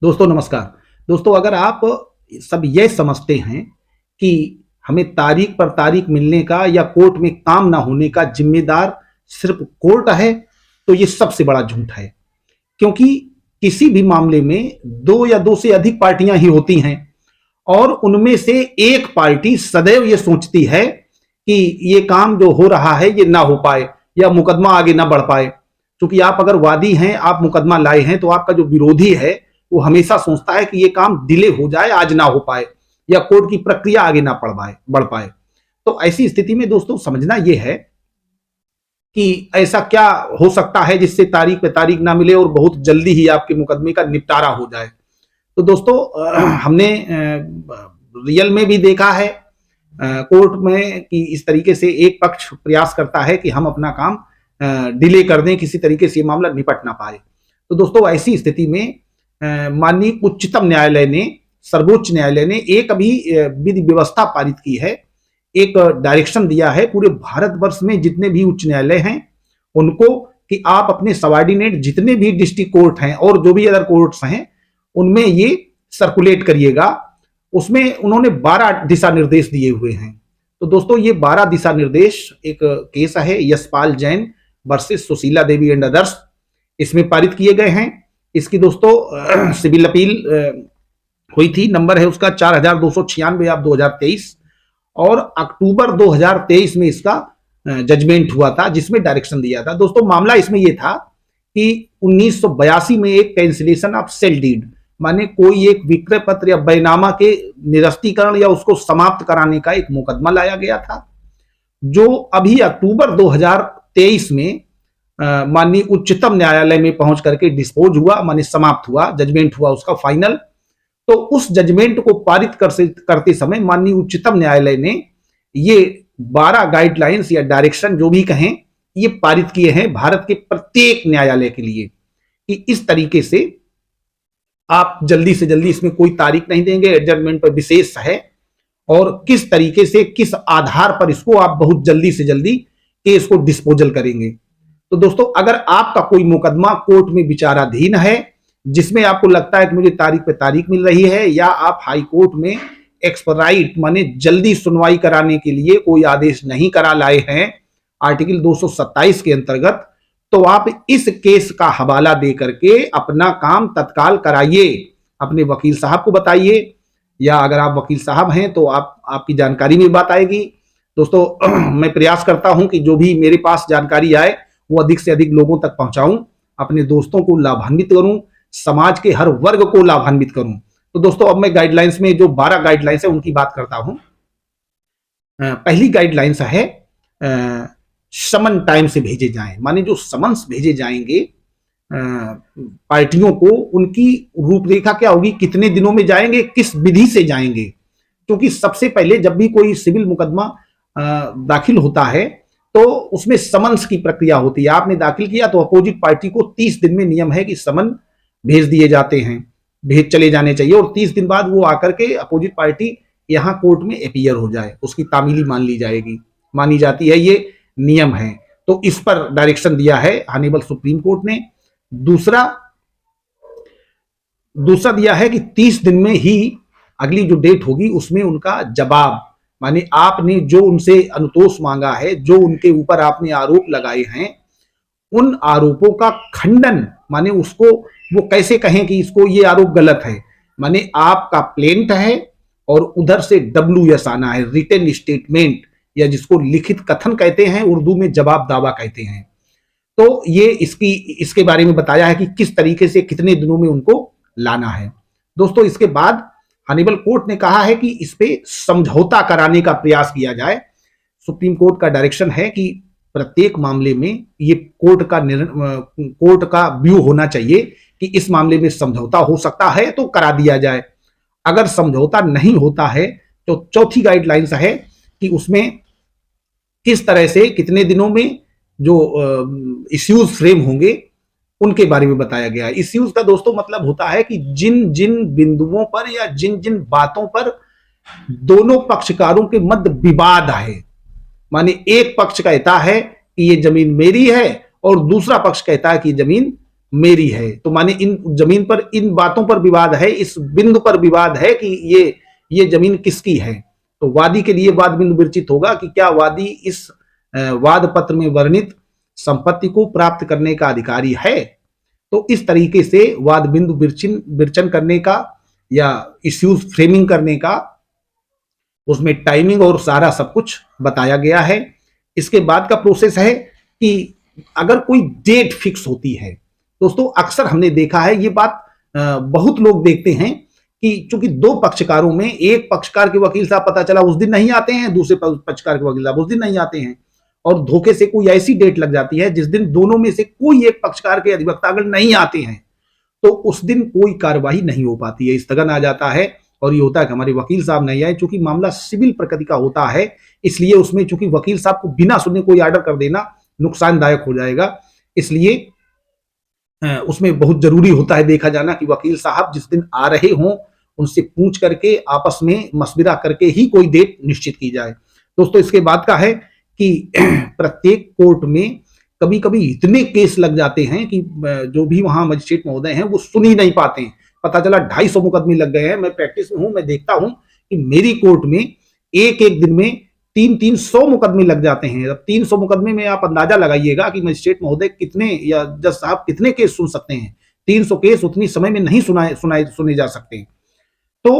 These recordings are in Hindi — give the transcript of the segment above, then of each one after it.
दोस्तों नमस्कार। दोस्तों अगर आप सब ये समझते हैं कि हमें तारीख पर तारीख मिलने का या कोर्ट में काम ना होने का जिम्मेदार सिर्फ कोर्ट है, तो ये सबसे बड़ा झूठ है। क्योंकि किसी भी मामले में दो या दो से अधिक पार्टियां ही होती हैं और उनमें से एक पार्टी सदैव ये सोचती है कि ये काम जो हो रहा है ये ना हो पाए या मुकदमा आगे ना बढ़ पाए। क्योंकि आप अगर वादी हैं, आप मुकदमा लाए हैं, तो आपका जो विरोधी है वो हमेशा सोचता है कि ये काम डिले हो जाए, आज ना हो पाए या कोर्ट की प्रक्रिया आगे ना बढ़ पाए। तो ऐसी स्थिति में दोस्तों समझना यह है कि ऐसा क्या हो सकता है जिससे तारीख पे तारीख ना मिले और बहुत जल्दी ही आपके मुकदमे का निपटारा हो जाए। तो दोस्तों हमने रियल में भी देखा है कोर्ट में कि इस तरीके से एक पक्ष प्रयास करता है कि हम अपना काम डिले कर दें, किसी तरीके से ये मामला निपट ना पाए। तो दोस्तों ऐसी स्थिति में माननीय उच्चतम न्यायालय ने, सर्वोच्च न्यायालय ने एक अभी विधि व्यवस्था पारित की है, एक डायरेक्शन दिया है पूरे भारतवर्ष में जितने भी उच्च न्यायालय हैं उनको कि आप अपने सबऑर्डिनेट जितने भी डिस्ट्रिक्ट कोर्ट हैं और जो भी अदर कोर्ट्स हैं उनमें ये सर्कुलेट करिएगा। उसमें उन्होंने 12 दिशा निर्देश दिए हुए हैं। तो दोस्तों ये 12 दिशा निर्देश, एक केस है Yashpal Jain versus Sushila Devi and others, इसमें पारित किए गए हैं। इसकी दोस्तों सिविल अपील हुई थी, नंबर है उसका 4296 आप 2023, और अक्टूबर 2023 में इसका जजमेंट हुआ था जिसमें डायरेक्शन दिया था। दोस्तों मामला इसमें यह था कि 1982 में एक कैंसिलेशन ऑफ सेल डीड, माने कोई एक विक्रय पत्र या बैनामा के निरस्तीकरण या उसको समाप्त कराने का एक मुकदमा लाया गया था, जो अभी अक्टूबर 2023 में माननीय उच्चतम न्यायालय में पहुंच करके डिस्पोज हुआ, माने समाप्त हुआ, जजमेंट हुआ उसका फाइनल। तो उस जजमेंट को पारित करते समय माननीय उच्चतम न्यायालय ने ये 12 गाइडलाइंस या डायरेक्शन जो भी कहें ये पारित किए हैं भारत के प्रत्येक न्यायालय के लिए कि इस तरीके से आप जल्दी से जल्दी इसमें कोई तारीख नहीं देंगे, एडजमेंट पर विशेष है, और किस तरीके से किस आधार पर इसको आप बहुत जल्दी से जल्दी केस को डिस्पोजल करेंगे। तो दोस्तों अगर आपका कोई मुकदमा कोर्ट में विचाराधीन है जिसमें आपको लगता है कि मुझे तारीख पे तारीख मिल रही है, या आप हाई कोर्ट में एक्सपराइट माने जल्दी सुनवाई कराने के लिए कोई आदेश नहीं करा लाए हैं आर्टिकल 227 के अंतर्गत, तो आप इस केस का हवाला दे करके अपना काम तत्काल कराइए, अपने वकील साहब को बताइए, या अगर आप वकील साहब हैं तो आपकी जानकारी में बात आएगी। दोस्तों मैं प्रयास करता हूं कि जो भी मेरे पास जानकारी आए वो अधिक से अधिक लोगों तक पहुंचाऊं, अपने दोस्तों को लाभान्वित करूं, समाज के हर वर्ग को लाभान्वित करूं। तो दोस्तों अब मैं गाइडलाइंस में जो 12 गाइडलाइंस है उनकी बात करता हूं। पहली गाइडलाइंस है समन टाइम से भेजे जाएं, माने जो समन्स भेजे जाएंगे पार्टियों को, उनकी रूपरेखा क्या होगी, कितने दिनों में जाएंगे, किस विधि से जाएंगे। क्योंकि सबसे पहले जब भी कोई सिविल मुकदमा दाखिल होता है तो उसमें समन्स की प्रक्रिया होती है। आपने दाखिल किया तो अपोजिट पार्टी को 30 दिन में नियम है कि समन भेज दिए जाते हैं, भेज चले जाने चाहिए, और 30 दिन बाद वो आकर के अपोजिट पार्टी यहां कोर्ट में अपीयर हो जाए, उसकी तामीली मान ली जाएगी, मानी जाती है, ये नियम है। तो इस पर डायरेक्शन दिया है हॉनरेबल सुप्रीम कोर्ट ने। दूसरा दिया है कि 30 दिन में ही अगली जो डेट होगी उसमें उनका जवाब, माने आपने जो उनसे अनुतोष मांगा है, जो उनके ऊपर आपने आरोप लगाए हैं, उन आरोपों का खंडन, माने उसको वो कैसे कहें कि इसको ये आरोप गलत है, माने आपका प्लेंट है और उधर से WS आना है, रिटन स्टेटमेंट, या जिसको लिखित कथन कहते हैं, उर्दू में जवाब दावा कहते हैं। तो ये इसके बारे में बताया है कि किस तरीके से कितने दिनों में उनको लाना है। दोस्तों इसके बाद हॉनरेबल कोर्ट ने कहा है कि इस पे समझौता कराने का प्रयास किया जाए। सुप्रीम कोर्ट का डायरेक्शन है कि प्रत्येक मामले में ये कोर्ट का व्यू होना चाहिए कि इस मामले में समझौता हो सकता है तो करा दिया जाए। अगर समझौता नहीं होता है तो चौथी गाइडलाइंस है कि उसमें किस तरह से कितने दिनों में जो इश्यूज फ्रेम होंगे उनके बारे में बताया गया है। इश्यूज का दोस्तों मतलब होता है कि जिन जिन बिंदुओं पर या जिन जिन बातों पर दोनों पक्षकारों के मध्य विवाद है, माने एक पक्ष कहता है कि ये जमीन मेरी है और दूसरा पक्ष कहता है कि जमीन मेरी है। तो माने इन जमीन पर इन बातों पर विवाद है, इस बिंदु पर विवाद है कि ये जमीन किसकी है। तो वादी के लिए वाद बिंदु विरचित होगा कि क्या वादी इस वाद पत्र में वर्णित संपत्ति को प्राप्त करने का अधिकारी है। तो इस तरीके से वाद बिंदु विरचन करने का या इश्यूज फ्रेमिंग करने का उसमें टाइमिंग और सारा सब कुछ बताया गया है। इसके बाद का प्रोसेस है कि अगर कोई डेट फिक्स होती है, दोस्तों अक्सर हमने देखा है ये बात, बहुत लोग देखते हैं कि चूंकि दो पक्षकारों में एक पक्षकार के वकील साहब पता चला उस दिन नहीं आते हैं, दूसरे पक्षकार के वकील साहब उस दिन नहीं आते हैं, और धोखे से कोई ऐसी डेट लग जाती है जिस दिन दोनों में से कोई एक पक्षकार के अधिवक्तागण नहीं आते हैं, तो उस दिन कोई कार्यवाही नहीं हो पाती है, स्थगन आ जाता है। और ये होता है कि हमारे वकील साहब नहीं आए, चूंकि मामला सिविल प्रकृति का होता है, इसलिए उसमें चूंकि वकील साहब को बिना सुने कोई ऑर्डर कर देना नुकसानदायक हो जाएगा, इसलिए उसमें बहुत जरूरी होता है देखा जाना कि वकील साहब जिस दिन आ रहे हों उनसे पूछ करके आपस में मशविरा करके ही कोई डेट निश्चित की जाए। दोस्तों इसके बाद का है कि प्रत्येक कोर्ट में कभी कभी इतने केस लग जाते हैं कि जो भी वहां मजिस्ट्रेट महोदय हैं वो सुन ही नहीं पाते हैं। पता चला 250 मुकदमे लग गए हैं। मैं प्रैक्टिस में हूं, मैं देखता हूं कि मेरी कोर्ट में एक एक दिन में 300 मुकदमे लग जाते हैं। अब 300 मुकदमे में आप अंदाजा लगाइएगा कि मजिस्ट्रेट महोदय कितने या जज साहब कितने केस सुन सकते हैं। 300 केस उतनी समय में नहीं सुने जा सकते। तो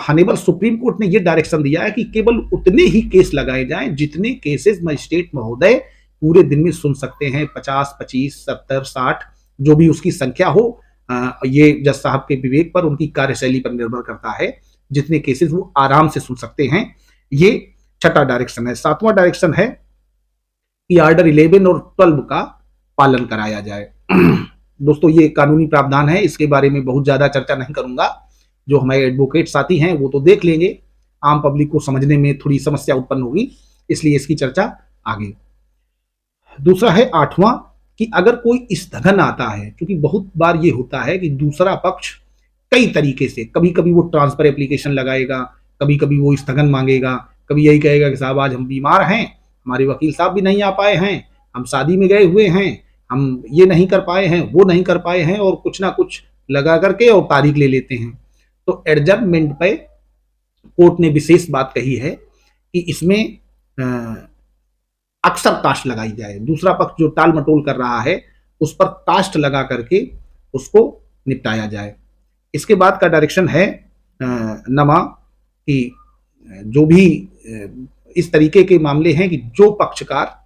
हनेबल सुप्रीम कोर्ट ने यह डायरेक्शन दिया है कि केवल उतने ही केस लगाए जाएं जितने केसेस मजिस्ट्रेट महोदय पूरे दिन में सुन सकते हैं। 50, 25, 70, 60 जो भी उसकी संख्या हो, ये जज साहब के विवेक पर, उनकी कार्यशैली पर निर्भर करता है, जितने केसेस वो आराम से सुन सकते हैं। ये छठा डायरेक्शन है। सातवां डायरेक्शन है कि ऑर्डर 11 और 12 का पालन कराया जाए। दोस्तों ये कानूनी प्रावधान है, इसके बारे में बहुत ज्यादा चर्चा नहीं करूंगा। जो हमारे एडवोकेट साथी हैं वो तो देख लेंगे, आम पब्लिक को समझने में थोड़ी समस्या उत्पन्न होगी, इसलिए इसकी चर्चा आगे। दूसरा है 8वां कि अगर कोई स्थगन आता है, क्योंकि बहुत बार ये होता है कि दूसरा पक्ष कई तरीके से, कभी कभी वो ट्रांसफर एप्लीकेशन लगाएगा, कभी कभी वो स्थगन मांगेगा, कभी यही कहेगा कि साहब आज हम बीमार हैं, हमारे वकील साहब भी नहीं आ पाए हैं, हम शादी में गए हुए हैं, हम ये नहीं कर पाए हैं, वो नहीं कर पाए हैं, और कुछ ना कुछ लगा करके और तारीख ले लेते हैं। तो एडजर्नमेंट पे कोर्ट ने विशेष बात कही है कि इसमें अक्सर कास्ट लगाई जाए। दूसरा पक्ष जो टाल मटोल कर रहा है उस पर कास्ट लगा करके उसको निपटाया जाए। इसके बाद का डायरेक्शन है 9वां कि जो भी इस तरीके के मामले हैं कि जो पक्षकार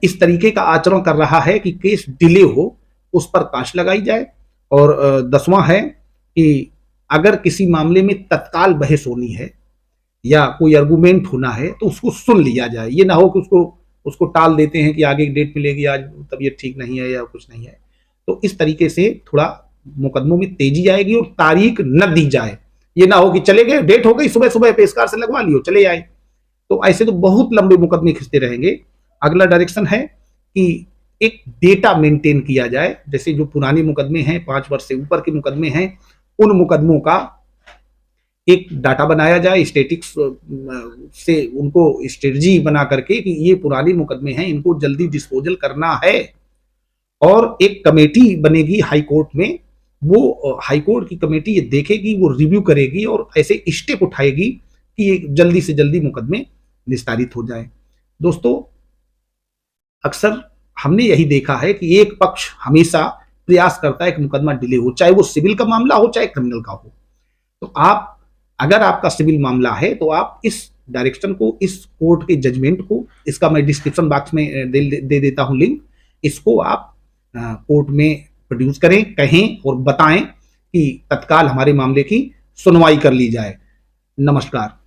इस तरीके का आचरण कर रहा है कि केस डिले हो, उस पर कास्ट लगाई जाए। और 10वां है कि अगर किसी मामले में तत्काल बहस होनी है या कोई आर्गुमेंट होना है तो उसको सुन लिया जाए। ये ना हो कि उसको टाल देते हैं कि आगे डेट मिलेगी, आज तबीयत ठीक नहीं है या कुछ नहीं है। तो इस तरीके से थोड़ा मुकदमों में तेजी आएगी और तारीख न दी जाए। ये ना हो कि चले गए, डेट हो गई, सुबह सुबह पेशकार से लगवा लियो, चले आए, तो ऐसे तो बहुत लंबे मुकदमे खिंचते रहेंगे। अगला डायरेक्शन है कि एक डेटा मेंटेन किया जाए। जैसे जो पुराने मुकदमे हैं, 5 वर्ष से ऊपर के मुकदमे हैं, उन मुकदमों का एक डाटा बनाया जाए, स्टेटिक्स से उनको स्ट्रेटजी बना करके कि ये पुराने मुकदमे हैं, इनको जल्दी डिस्पोजल करना है। और एक कमेटी बनेगी हाई कोर्ट में, वो हाई कोर्ट की कमेटी ये देखेगी, वो रिव्यू करेगी और ऐसे स्टेप उठाएगी कि ये जल्दी से जल्दी मुकदमे निस्तारित हो जाए। दोस्तों अक्सर हमने यही देखा है कि एक पक्ष हमेशा प्रयास करता है कि मुकदमा डिले हो, चाहे वो सिविल का मामला हो चाहे क्रिमिनल का हो। तो आप अगर आपका सिविल मामला है तो आप इस डायरेक्शन को, इस कोर्ट के जजमेंट को, इसका मैं डिस्क्रिप्शन बॉक्स में दे देता हूं लिंक, इसको आप कोर्ट में प्रोड्यूस करें, कहें और बताएं कि तत्काल हमारे मामले की सुनवाई कर ली जाए। नमस्कार।